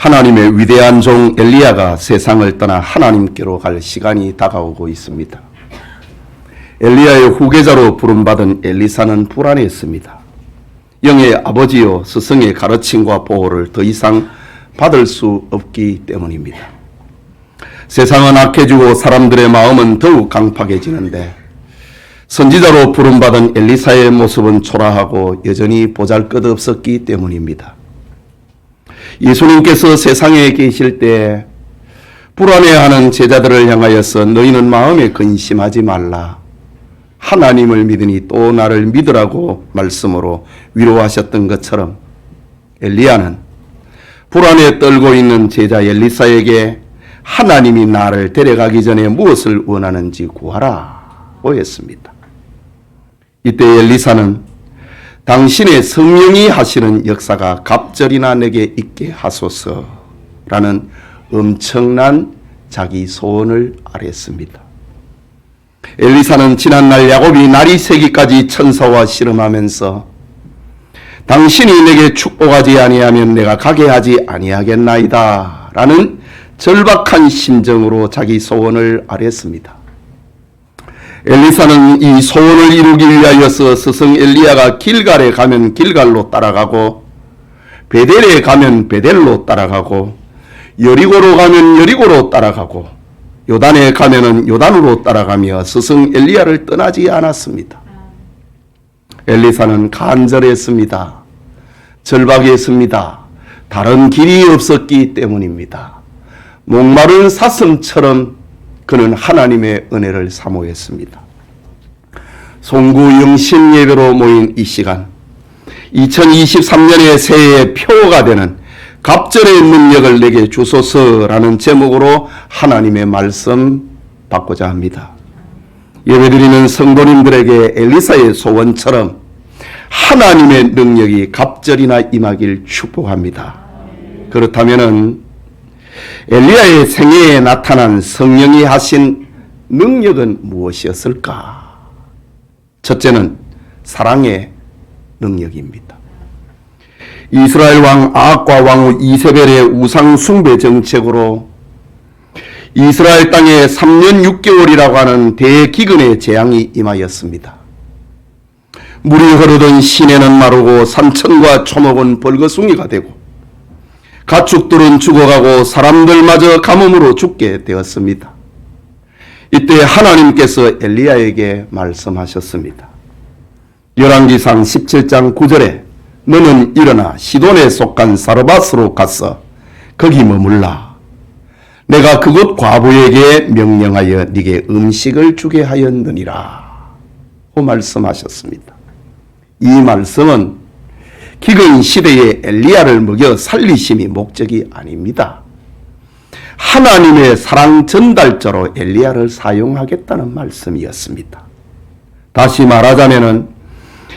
하나님의 위대한 종 엘리야가 세상을 떠나 하나님께로 갈 시간이 다가오고 있습니다. 엘리야의 후계자로 부름받은 엘리사는 불안했습니다. 영의 아버지요 스승의 가르침과 보호를 더 이상 받을 수 없기 때문입니다. 세상은 악해지고 사람들의 마음은 더욱 강팍해지는데 선지자로 부름받은 엘리사의 모습은 초라하고 여전히 보잘것없었기 때문입니다. 예수님께서 세상에 계실 때 불안해하는 제자들을 향하여서 너희는 마음에 근심하지 말라. 하나님을 믿으니 또 나를 믿으라고 말씀으로 위로하셨던 것처럼 엘리야는 불안에 떨고 있는 제자 엘리사에게 하나님이 나를 데려가기 전에 무엇을 원하는지 구하라고 했습니다. 이때 엘리사는 당신의 성령이 하시는 역사가 갑절이나 내게 있게 하소서라는 엄청난 자기 소원을 아뢰었습니다. 엘리사는 지난날 야곱이 날이 새기까지 천사와 씨름하면서 당신이 내게 축복하지 아니하면 내가 가게 하지 아니하겠나이다 라는 절박한 심정으로 자기 소원을 아뢰었습니다. 엘리사는 이 소원을 이루기 위하여서 스승 엘리야가 길갈에 가면 길갈로 따라가고 베델에 가면 베델로 따라가고 여리고로 가면 여리고로 따라가고 요단에 가면은 요단으로 따라가며 스승 엘리야를 떠나지 않았습니다. 엘리사는 간절했습니다. 절박했습니다. 다른 길이 없었기 때문입니다. 목마른 사슴처럼 그는 하나님의 은혜를 사모했습니다. 송구 영신 예배로 모인 이 시간, 2023년의 새해의 표가 되는 갑절의 능력을 내게 주소서라는 제목으로 하나님의 말씀 받고자 합니다. 예배드리는 성도님들에게 엘리사의 소원처럼 하나님의 능력이 갑절이나 임하길 축복합니다. 그렇다면은 엘리야의 생애에 나타난 성령이 하신 능력은 무엇이었을까? 첫째는 사랑의 능력입니다. 이스라엘 왕 아합과 왕후 이세벨의 우상 숭배 정책으로 이스라엘 땅에 3년 6개월이라고 하는 대기근의 재앙이 임하였습니다. 물이 흐르던 시내는 마르고 산천과 초목은 벌거숭이가 되고 가축들은 죽어가고 사람들마저 가뭄으로 죽게 되었습니다. 이때 하나님께서 엘리야에게 말씀하셨습니다. 열왕기상 17장 9절에 너는 일어나 시돈에 속한 사르밧으로 가서 거기 머물라. 내가 그곳 과부에게 명령하여 네게 음식을 주게 하였느니라 고 말씀하셨습니다. 이 말씀은 기근 시대에 엘리야를 먹여 살리심이 목적이 아닙니다. 하나님의 사랑 전달자로 엘리야를 사용하겠다는 말씀이었습니다. 다시 말하자면은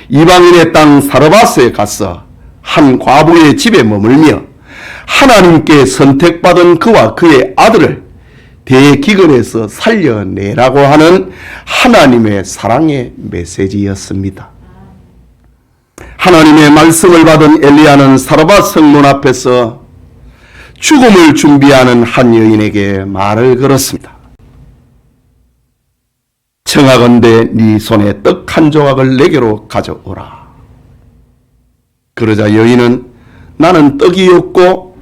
이방인의 땅 사르밧에 가서 한 과부의 집에 머물며 하나님께 선택받은 그와 그의 아들을 대기근에서 살려내라고 하는 하나님의 사랑의 메시지였습니다. 하나님의 말씀을 받은 엘리야는 사르밧 성문 앞에서 죽음을 준비하는 한 여인에게 말을 걸었습니다. 청하건대 네 손에 떡 한 조각을 내게로 가져오라. 그러자 여인은 나는 떡이 없고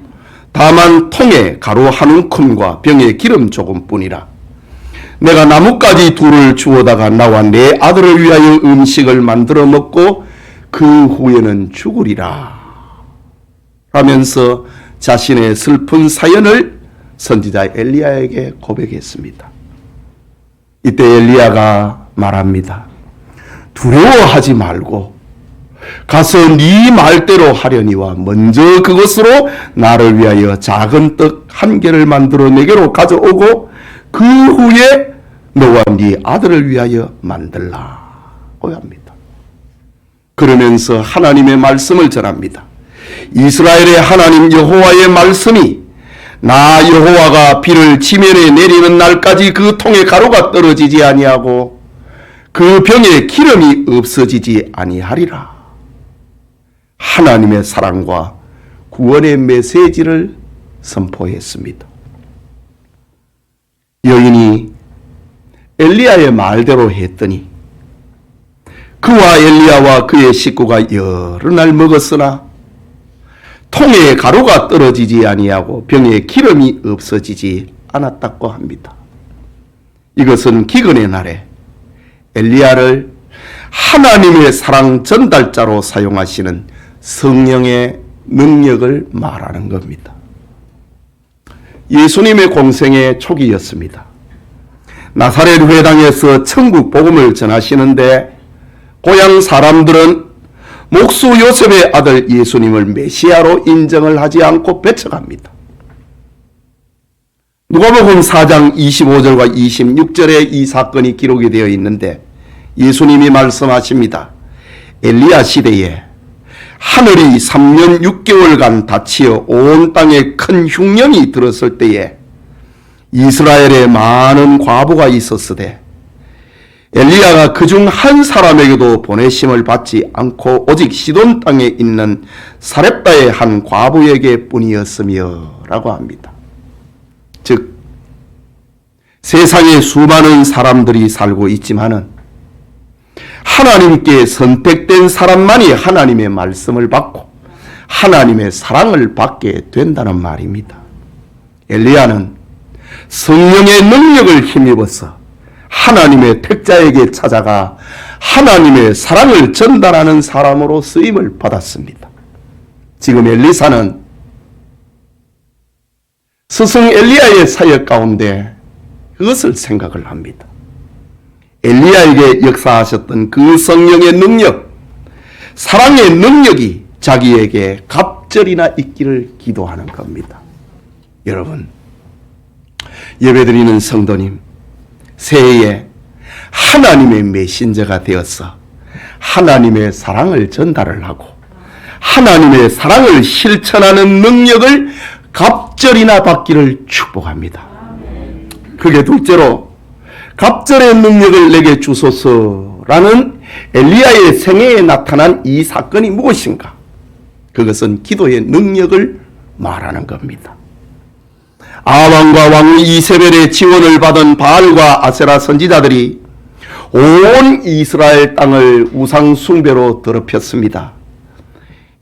다만 통에 가루 한 움큼과 병에 기름 조금뿐이라. 내가 나뭇가지 둘을 주워다가 나와 내 아들을 위하여 음식을 만들어 먹고 그 후에는 죽으리라 하면서 자신의 슬픈 사연을 선지자 엘리야에게 고백했습니다. 이때 엘리야가 말합니다. 두려워하지 말고 가서 네 말대로 하려니와 먼저 그것으로 나를 위하여 작은 떡 한 개를 만들어 내게로 가져오고 그 후에 너와 네 아들을 위하여 만들라고 합니다. 그러면서 하나님의 말씀을 전합니다. 이스라엘의 하나님 여호와의 말씀이 나 여호와가 비를 지면에 내리는 날까지 그 통에 가루가 떨어지지 아니하고 그 병에 기름이 없어지지 아니하리라. 하나님의 사랑과 구원의 메시지를 선포했습니다. 여인이 엘리야의 말대로 했더니 그와 엘리야와 그의 식구가 여러 날 먹었으나 통에 가루가 떨어지지 아니하고 병에 기름이 없어지지 않았다고 합니다. 이것은 기근의 날에 엘리야를 하나님의 사랑 전달자로 사용하시는 성령의 능력을 말하는 겁니다. 예수님의 공생의 초기였습니다. 나사렛 회당에서 천국 복음을 전하시는데 고향 사람들은 목수 요셉의 아들 예수님을 메시아로 인정을 하지 않고 배척합니다. 누가복음 4장 25절과 26절에 이 사건이 기록이 되어 있는데 예수님이 말씀하십니다. 엘리야 시대에 하늘이 3년 6개월간 닫히어 온 땅에 큰 흉년이 들었을 때에 이스라엘에 많은 과부가 있었으되 엘리야가 그중 한 사람에게도 보내심을 받지 않고 오직 시돈 땅에 있는 사렙다의 한 과부에게 뿐이었으며 라고 합니다. 즉 세상에 수많은 사람들이 살고 있지만은 하나님께 선택된 사람만이 하나님의 말씀을 받고 하나님의 사랑을 받게 된다는 말입니다. 엘리야는 성령의 능력을 힘입어서 하나님의 택자에게 찾아가 하나님의 사랑을 전달하는 사람으로 쓰임을 받았습니다. 지금 엘리사는 스승 엘리야의 사역 가운데 그것을 생각을 합니다. 엘리야에게 역사하셨던 그 성령의 능력, 사랑의 능력이 자기에게 갑절이나 있기를 기도하는 겁니다. 여러분, 예배드리는 성도님, 새해에 하나님의 메신저가 되어서 하나님의 사랑을 전달을 하고 하나님의 사랑을 실천하는 능력을 갑절이나 받기를 축복합니다. 그게 둘째로 갑절의 능력을 내게 주소서라는 엘리야의 생애에 나타난 이 사건이 무엇인가? 그것은 기도의 능력을 말하는 겁니다. 아왕과 왕 이세벨의 지원을 받은 바알과 아세라 선지자들이 온 이스라엘 땅을 우상 숭배로 더럽혔습니다.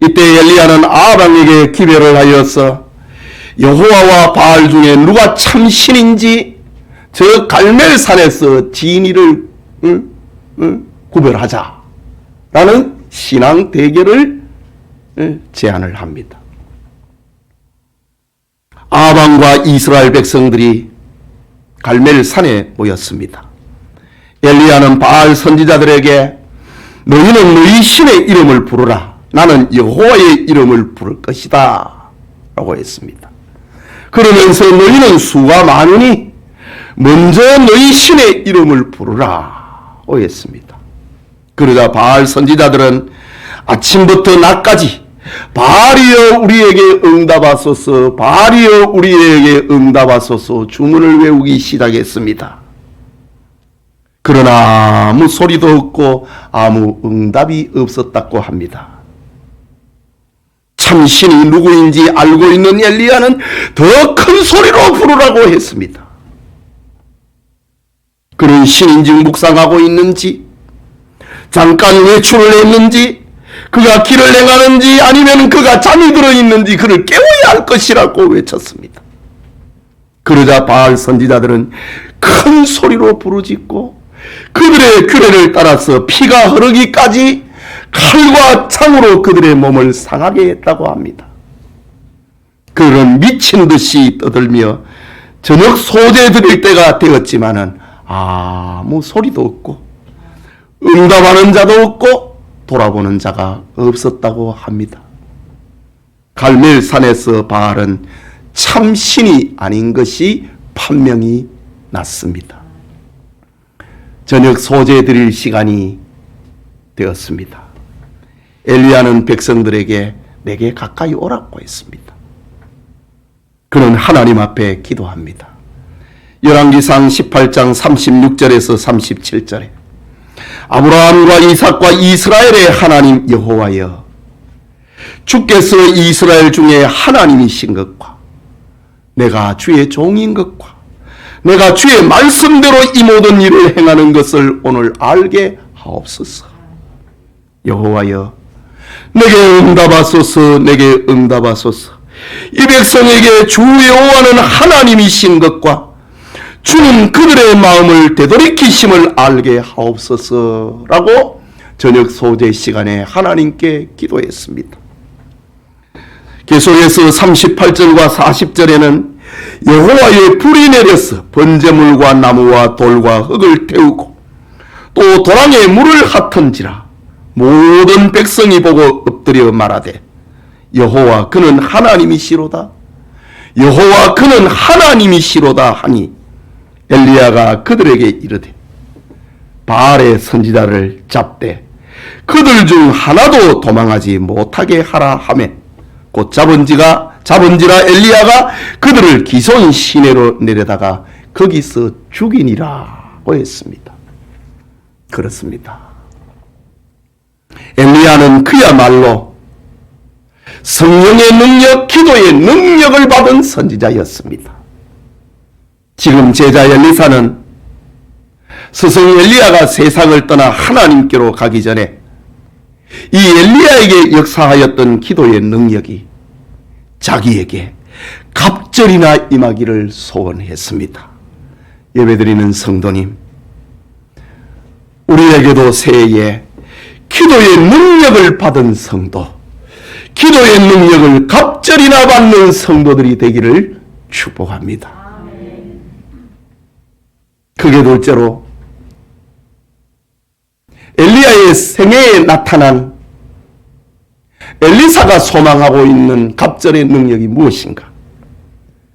이때 엘리야는 아합왕에게 기별을 하여서 여호와와 바알 중에 누가 참 신인지 저 갈멜산에서 진위를 구별하자라는 신앙 대결을 제안을 합니다. 아방과 이스라엘 백성들이 갈멜산에 모였습니다. 엘리야는 바알 선지자들에게 너희는 너희 신의 이름을 부르라. 나는 여호와의 이름을 부를 것이다 라고 했습니다. 그러면서 너희는 수가 많으니 먼저 너희 신의 이름을 부르라 고 했습니다. 그러자 바알 선지자들은 아침부터 낮까지 바알이여 우리에게 응답하소서, 바알이여 우리에게 응답하소서 주문을 외우기 시작했습니다. 그러나 아무 소리도 없고 아무 응답이 없었다고 합니다. 참 신이 누구인지 알고 있는 엘리야는 더 큰 소리로 부르라고 했습니다. 그는 신인지 묵상하고 있는지, 잠깐 외출을 했는지, 그가 길을 행하는지 아니면 그가 잠이 들어 있는지 그를 깨워야 할 것이라고 외쳤습니다. 그러자 바알 선지자들은 큰 소리로 부르짖고 그들의 규례를 따라서 피가 흐르기까지 칼과 창으로 그들의 몸을 상하게 했다고 합니다. 그들은 미친 듯이 떠들며 저녁 소재 드릴 때가 되었지만은 아무 소리도 없고 응답하는 자도 없고 돌아보는 자가 없었다고 합니다. 갈멜산에서 바알은 참 신이 아닌 것이 판명이 났습니다. 저녁 소재 드릴 시간이 되었습니다. 엘리야는 백성들에게 내게 가까이 오라고 했습니다. 그는 하나님 앞에 기도합니다. 열왕기상 18장 36절에서 37절에 아브라함과 이삭과 이스라엘의 하나님 여호와여, 주께서 이스라엘 중에 하나님이신 것과 내가 주의 종인 것과 내가 주의 말씀대로 이 모든 일을 행하는 것을 오늘 알게 하옵소서. 여호와여, 내게 응답하소서. 내게 응답하소서. 이 백성에게 주 여호와는 하나님이신 것과 주는 그들의 마음을 되돌이키심을 알게 하옵소서라고 저녁 소재 시간에 하나님께 기도했습니다. 계속해서 38절과 40절에는 여호와의 불이 내려서 번제물과 나무와 돌과 흙을 태우고 또 도랑에 물을 핫은지라 모든 백성이 보고 엎드려 말하되 여호와 그는 하나님이시로다. 여호와 그는 하나님이시로다 하니 엘리야가 그들에게 이르되 바알의 선지자를 잡되 그들 중 하나도 도망하지 못하게 하라 하매 곧 잡은지라 엘리야가 그들을 기손 시내로 내려다가 거기서 죽이니라고 했습니다. 그렇습니다. 엘리야는 그야말로 성령의 능력, 기도의 능력을 받은 선지자였습니다. 지금 제자 엘리사는 스승 엘리야가 세상을 떠나 하나님께로 가기 전에 이 엘리야에게 역사하였던 기도의 능력이 자기에게 갑절이나 임하기를 소원했습니다. 예배드리는 성도님, 우리에게도 새해에 기도의 능력을 받은 성도, 기도의 능력을 갑절이나 받는 성도들이 되기를 축복합니다. 크게 둘째로 엘리야의 생애에 나타난 엘리사가 소망하고 있는 갑절의 능력이 무엇인가?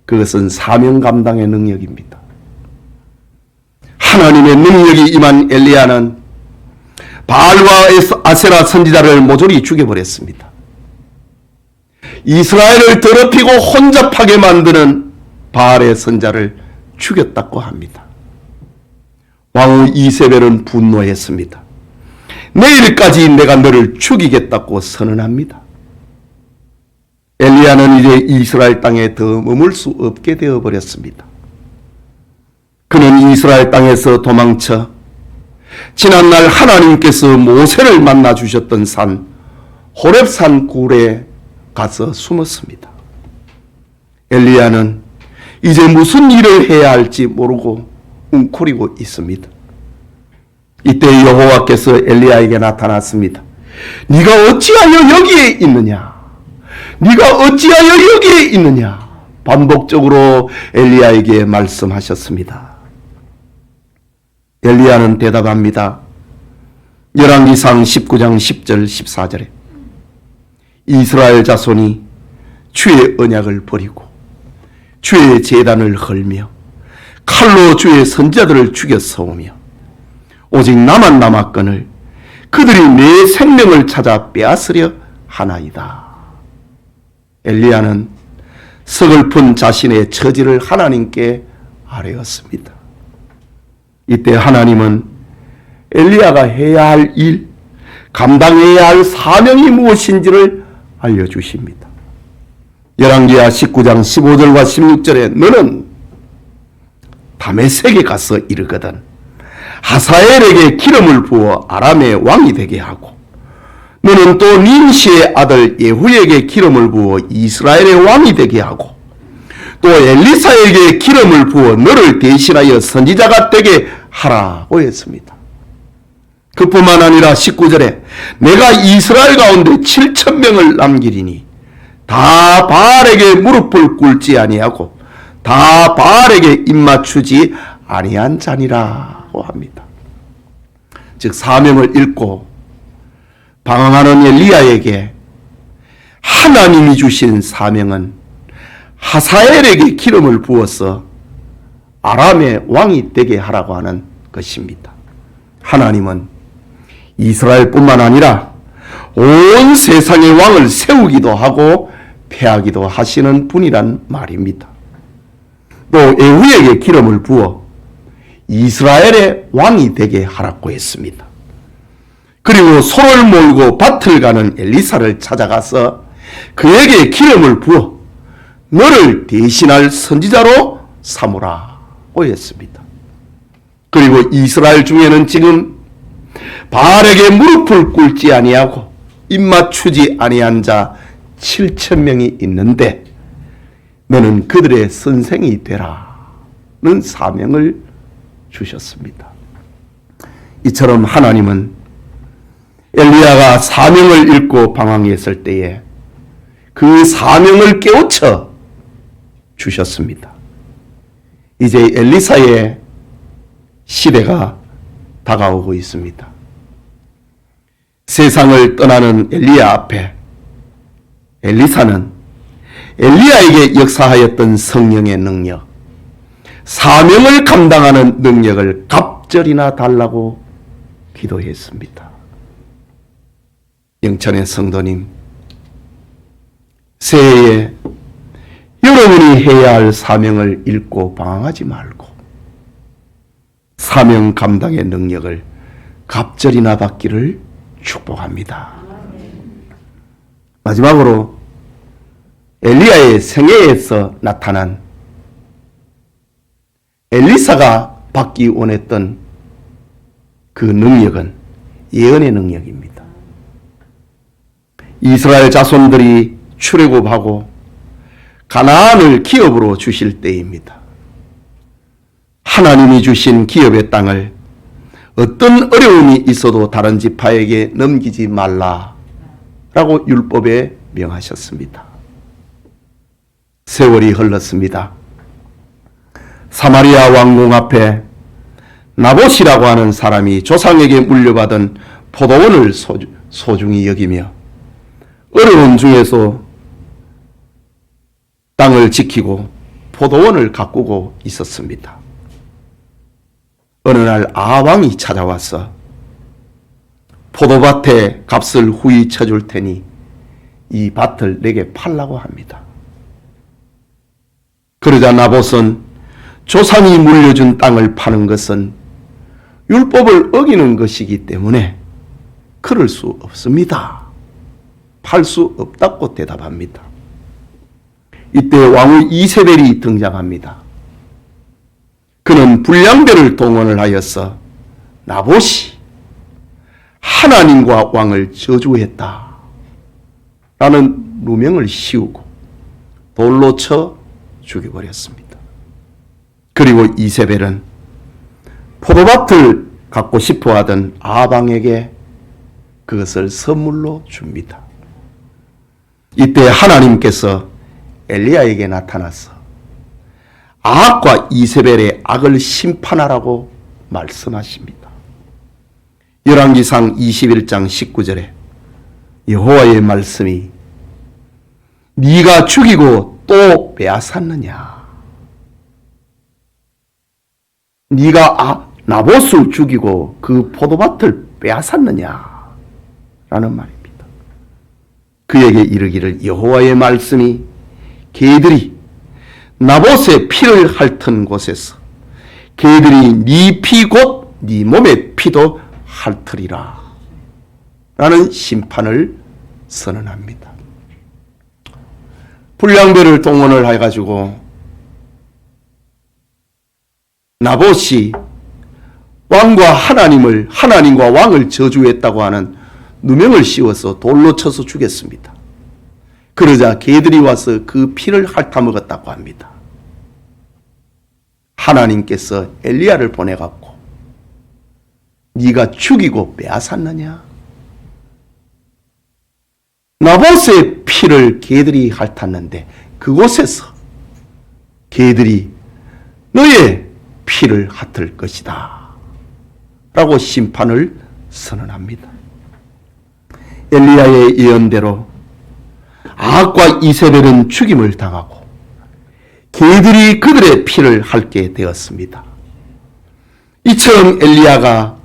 그것은 사명 감당의 능력입니다. 하나님의 능력이 임한 엘리야는 바알과 아세라 선지자를 모조리 죽여버렸습니다. 이스라엘을 더럽히고 혼잡하게 만드는 바알의 선자를 죽였다고 합니다. 왕후 이세벨은 분노했습니다. 내일까지 내가 너를 죽이겠다고 선언합니다. 엘리야는 이제 이스라엘 땅에 더 머물 수 없게 되어버렸습니다. 그는 이스라엘 땅에서 도망쳐 지난날 하나님께서 모세를 만나 주셨던 산 호렙산 굴에 가서 숨었습니다. 엘리야는 이제 무슨 일을 해야 할지 모르고 웅크리고 있습니다. 이때 여호와께서 엘리야에게 나타났습니다. 네가 어찌하여 여기에 있느냐? 네가 어찌하여 여기에 있느냐? 반복적으로 엘리야에게 말씀하셨습니다. 엘리야는 대답합니다. 열왕기상 19장 10절 14절에 이스라엘 자손이 주의 언약을 버리고 주의 제단을 헐며 칼로 주의 선자들을 죽여 싸우며 오직 나만 남았거늘 그들이 내 생명을 찾아 빼앗으려 하나이다. 엘리야는 서글픈 자신의 처지를 하나님께 아뢰었습니다. 이때 하나님은 엘리야가 해야 할 일, 감당해야 할 사명이 무엇인지를 알려주십니다. 열왕기하 19장 15절과 16절에 너는 다메섹에 가서 이르거든 하사엘에게 기름을 부어 아람의 왕이 되게 하고 너는 또 nim시의 아들 예후에게 기름을 부어 이스라엘의 왕이 되게 하고 또 엘리사에게 기름을 부어 너를 대신하여 선지자가 되게 하라고 했습니다. 그뿐만 아니라 19절에 내가 이스라엘 가운데 7,000명을 남기리니 다 바알에게 무릎을 꿇지 아니하고 다 바알에게 입맞추지 아니한 자니라고 합니다. 즉 사명을 읽고 방황하는 엘리야에게 하나님이 주신 사명은 하사엘에게 기름을 부어서 아람의 왕이 되게 하라고 하는 것입니다. 하나님은 이스라엘뿐만 아니라 온 세상의 왕을 세우기도 하고 패하기도 하시는 분이란 말입니다. 또 예후에게 기름을 부어 이스라엘의 왕이 되게 하라고 했습니다. 그리고 소를 몰고 밭을 가는 엘리사를 찾아가서 그에게 기름을 부어 너를 대신할 선지자로 삼으라고 했습니다. 그리고 이스라엘 중에는 지금 바알에게 무릎을 꿇지 아니하고 입맞추지 아니한 자 7,000명이 있는데 너는 그들의 선생이 되라는 사명을 주셨습니다. 이처럼 하나님은 엘리야가 사명을 읽고 방황했을 때에 그 사명을 깨우쳐 주셨습니다. 이제 엘리사의 시대가 다가오고 있습니다. 세상을 떠나는 엘리야 앞에 엘리사는 엘리야에게 역사하였던 성령의 능력, 사명을 감당하는 능력을 갑절이나 달라고 기도했습니다. 영천의 성도님, 새해에 여러분이 해야 할 사명을 잃고 방황하지 말고 사명 감당의 능력을 갑절이나 받기를 축복합니다. 마지막으로 엘리야의 생애에서 나타난 엘리사가 받기 원했던 그 능력은 예언의 능력입니다. 이스라엘 자손들이 출애굽하고 가나안을 기업으로 주실 때입니다. 하나님이 주신 기업의 땅을 어떤 어려움이 있어도 다른 지파에게 넘기지 말라라고 율법에 명하셨습니다. 세월이 흘렀습니다. 사마리아 왕궁 앞에 나봇이라고 하는 사람이 조상에게 물려받은 포도원을 소중히 여기며 어려운 중에서 땅을 지키고 포도원을 가꾸고 있었습니다. 어느 날 아왕이 찾아와서 포도밭의 값을 후히 쳐줄 테니 이 밭을 내게 팔라고 합니다. 그러자 나봇은 조상이 물려준 땅을 파는 것은 율법을 어기는 것이기 때문에 그럴 수 없습니다. 팔 수 없다고 대답합니다. 이때 왕후 이세벨이 등장합니다. 그는 불량배를 동원을 하여서 나봇이 하나님과 왕을 저주했다 라는 누명을 씌우고 돌로 쳐 죽여버렸습니다. 그리고 이세벨은 포도밭을 갖고 싶어 하던 아방에게 그것을 선물로 줍니다. 이때 하나님께서 엘리야에게 나타나서 아합과 이세벨의 악을 심판하라고 말씀하십니다. 열왕기상 21장 19절에 여호와의 말씀이 네가 죽이고 또 빼앗았느냐? 네가 나봇을 죽이고 그 포도밭을 빼앗았느냐? 라는 말입니다. 그에게 이르기를 여호와의 말씀이 개들이 나봇의 피를 핥은 곳에서 개들이 네 피 곧 네 몸의 피도 핥으리라 라는 심판을 선언합니다. 불량배를 동원을 해가지고 나봇이 하나님과 왕을 저주했다고 하는 누명을 씌워서 돌로 쳐서 죽였습니다. 그러자 개들이 와서 그 피를 핥아먹었다고 합니다. 하나님께서 엘리야를 보내갖고 네가 죽이고 빼앗았느냐? 나봇의 피를 개들이 핥았는데 그곳에서 개들이 너의 피를 핥을 것이다 라고 심판을 선언합니다. 엘리야의 예언대로 아합과 이세벨은 죽임을 당하고 개들이 그들의 피를 핥게 되었습니다. 이처럼 엘리야가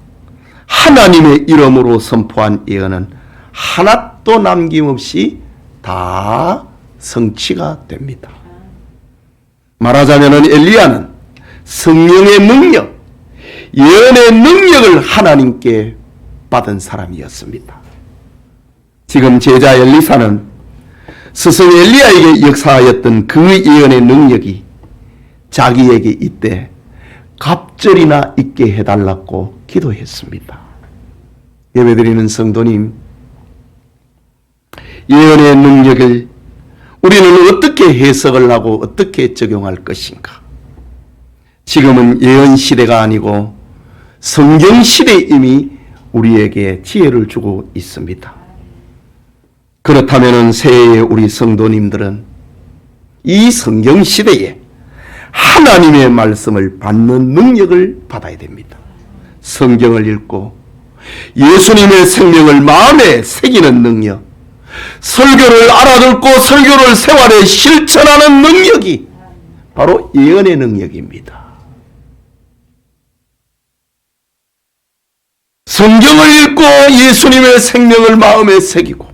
하나님의 이름으로 선포한 예언은 하나도 남김없이 다 성취가 됩니다. 말하자면 엘리야는 성령의 능력, 예언의 능력을 하나님께 받은 사람이었습니다. 지금 제자 엘리사는 스승 엘리야에게 역사하였던 그 예언의 능력이 자기에게 이때 갑절이나 있게 해달라고 기도했습니다. 예배드리는 성도님, 예언의 능력을 우리는 어떻게 해석을 하고 어떻게 적용할 것인가? 지금은 예언 시대가 아니고 성경 시대에 이미 우리에게 지혜를 주고 있습니다. 그렇다면 새해의 우리 성도님들은 이 성경 시대에 하나님의 말씀을 받는 능력을 받아야 됩니다. 성경을 읽고 예수님의 생명을 마음에 새기는 능력, 설교를 알아듣고 설교를 생활에 실천하는 능력이 바로 예언의 능력입니다. 성경을 읽고 예수님의 생명을 마음에 새기고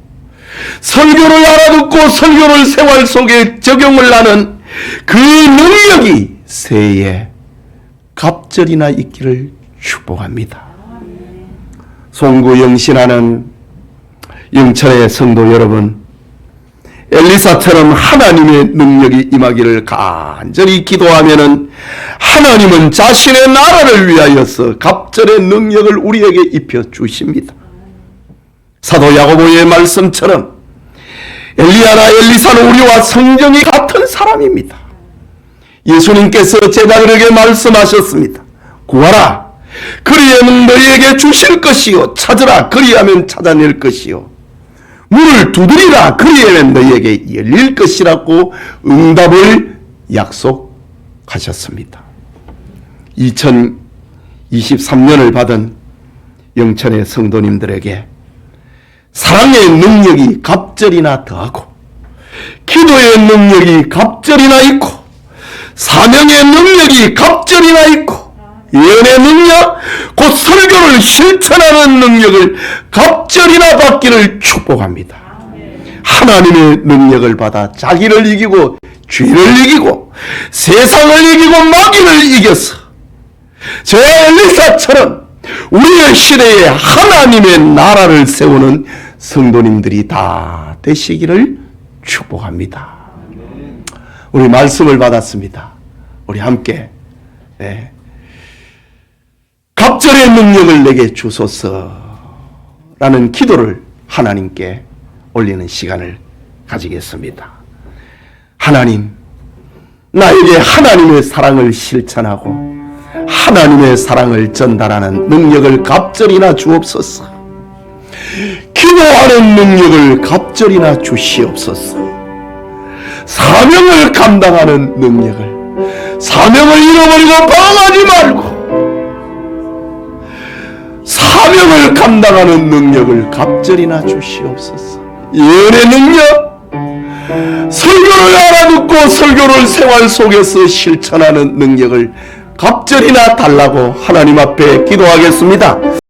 설교를 알아듣고 설교를 생활 속에 적용을 하는 그 능력이 새해에 갑절이나 있기를 축복합니다. 송구영신하는 영천의 성도 여러분, 엘리사처럼 하나님의 능력이 임하기를 간절히 기도하면은 하나님은 자신의 나라를 위하여서 갑절의 능력을 우리에게 입혀 주십니다. 사도 야고보의 말씀처럼 엘리야나 엘리사는 우리와 성정이 같은 사람입니다. 예수님께서 제자들에게 말씀하셨습니다. 구하라, 그리하면 너희에게 주실 것이요, 찾으라, 그리하면 찾아낼 것이요, 문을 두드리라, 그리하면 너희에게 열릴 것이라고 응답을 약속하셨습니다. 2023년을 받은 영천의 성도님들에게 사랑의 능력이 갑절이나 더하고 기도의 능력이 갑절이나 있고 사명의 능력이 갑절이나 있고 예언의 능력, 곧 설교를 실천하는 능력을 갑절이나 받기를 축복합니다. 하나님의 능력을 받아 자기를 이기고 죄를 이기고 세상을 이기고 마귀를 이겨서 저 엘리사처럼 우리의 시대에 하나님의 나라를 세우는 성도님들이 다 되시기를 축복합니다. 우리 말씀을 받았습니다. 우리 함께 갑절의 능력을 내게 주소서라는 기도를 하나님께 올리는 시간을 가지겠습니다. 하나님, 나에게 하나님의 사랑을 실천하고 하나님의 사랑을 전달하는 능력을 갑절이나 주옵소서. 기도하는 능력을 갑절이나 주시옵소서. 사명을 감당하는 능력을, 사명을 잃어버리고 방황하지 말고 사명을 감당하는 능력을 갑절이나 주시옵소서. 예언의 능력, 설교를 알아듣고 설교를 생활 속에서 실천하는 능력을 갑절이나 달라고 하나님 앞에 기도하겠습니다.